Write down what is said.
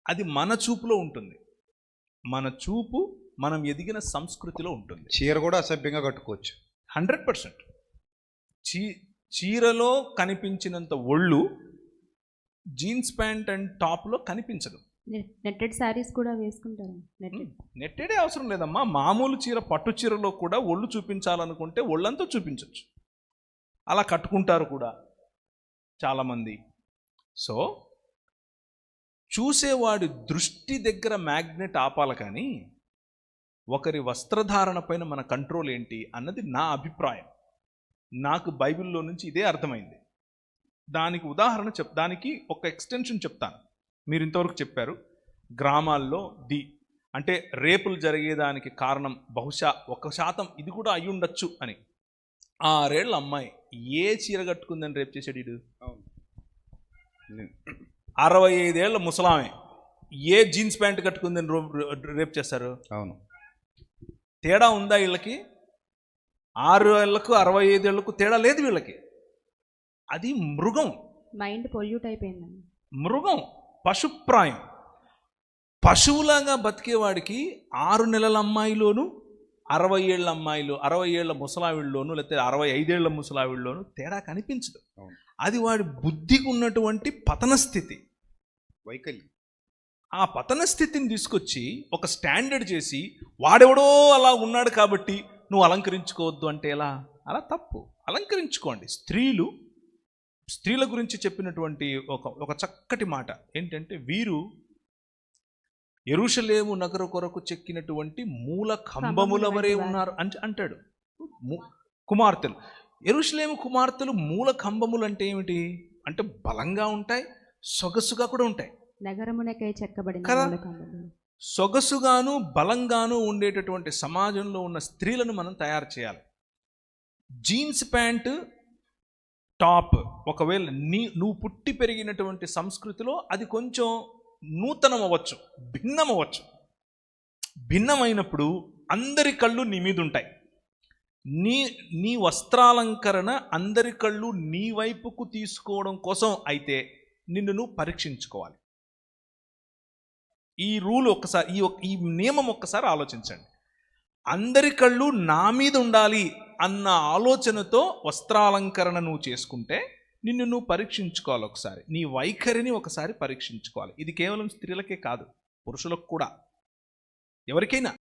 అది మన చూపులో ఉంటుంది. మన చూపు మనం ఎదిగిన సంస్కృతిలో ఉంటుంది. చీర కూడా అసభ్యంగా కట్టుకోవచ్చు. 100%. చీరలో కనిపించినంత ఒళ్ళు జీన్స్ ప్యాంట్ అండ్ టాప్లో కనిపించదు. నెట్టెడ్ శారీస్ కూడా వేసుకుంటారు. నెట్టెడే అవసరం లేదమ్మా. మామూలు చీర, పట్టు చీరలో కూడా ఒళ్ళు చూపించాలనుకుంటే ఒళ్ళంతా చూపించవచ్చు. అలా కట్టుకుంటారు కూడా చాలామంది. సో చూసేవాడి దృష్టి దగ్గర మ్యాగ్నెట్ ఆపాలి, కానీ ఒకరి వస్త్రధారణ పైన మన కంట్రోల్ ఏంటి అన్నది నా అభిప్రాయం. నాకు బైబిల్లో నుంచి ఇదే అర్థమైంది. దానికి ఉదాహరణ దానికి ఒక ఎక్స్టెన్షన్ చెప్తాను. మీరు ఇంతవరకు చెప్పారు గ్రామాల్లో అంటే రేపులు జరిగేదానికి కారణం బహుశా 1% ఇది కూడా అయి ఉండొచ్చు అని. 6 ఏళ్ల అమ్మాయి ఏ చీర కట్టుకుందని రేపు చేసాడు వీడు? 65 ఏళ్ల ముసలామే ఏ జీన్స్ ప్యాంట్ కట్టుకుందని రేపు చేస్తారు? అవును. తేడా ఉందా వీళ్ళకి? 6 ఏళ్లకు 65 ఏళ్లకు తేడా లేదు వీళ్ళకి. అది మృగం. మైండ్ పొల్యూట్ అయిపోయిందండి. మృగం, పశుప్రాయం. పశువులాగా బతికేవాడికి 6 నెలల అమ్మాయిలోను 60 ఏళ్ళ అమ్మాయిలు, 60 ఏళ్ల ముసలావిళ్ళలోను, లేకపోతే 65 ఏళ్ల ముసలావిళ్ళలోను తేడా కనిపించదు. అది వాడి బుద్ధికి ఉన్నటువంటి పతన స్థితి, వైకల్యం. ఆ పతన స్థితిని తీసుకొచ్చి ఒక స్టాండర్డ్ చేసి వాడెవడో అలా ఉన్నాడు కాబట్టి నువ్వు అలంకరించుకోవద్దు అంటే ఎలా? అలా తప్పు. అలంకరించుకోండి. స్త్రీల గురించి చెప్పినటువంటి ఒక చక్కటి మాట ఏంటంటే, వీరు యెరూషలేము నగరు కొరకు చెక్కినటువంటి మూల కంబముల వరే ఉన్నారు అంటాడు. కుమార్తెలు, యెరూషలేము కుమార్తెలు మూల కంబములు అంటే ఏమిటి? అంటే బలంగా ఉంటాయి, సొగసుగా కూడా ఉంటాయి. నగరమునకై చెక్కబడిన కదా. మూల కంబములు. సొగసుగాను బలంగాను ఉండేటటువంటి సమాజంలో ఉన్న స్త్రీలను మనం తయారు చేయాలి. జీన్స్ ప్యాంటు, టాప్ ఒకవేళ నువ్వు పుట్టి పెరిగినటువంటి సంస్కృతిలో అది కొంచెం నూతనం అవ్వచ్చు, భిన్నం అవ్వచ్చు. భిన్నమైనప్పుడు అందరి కళ్ళు నీ మీద ఉంటాయి. నీ వస్త్రాలంకరణ అందరి కళ్ళు నీ వైపుకు తీసుకోవడం కోసం అయితే నిన్ను నువ్వు పరీక్షించుకోవాలి. ఈ రూల్ ఒక్కసారి, ఈ నియమం ఒక్కసారి ఆలోచించండి. అందరి కళ్ళు నా మీద ఉండాలి అన్న ఆలోచనతో వస్త్రాలంకరణ నువ్వు చేసుకుంటే నిన్ను నువ్వు పరీక్షించుకోవాలి. ఒకసారి నీ వైఖరిని ఒకసారి పరీక్షించుకోవాలి. ఇది కేవలం స్త్రీలకే కాదు, పురుషులకు కూడా, ఎవరికైనా.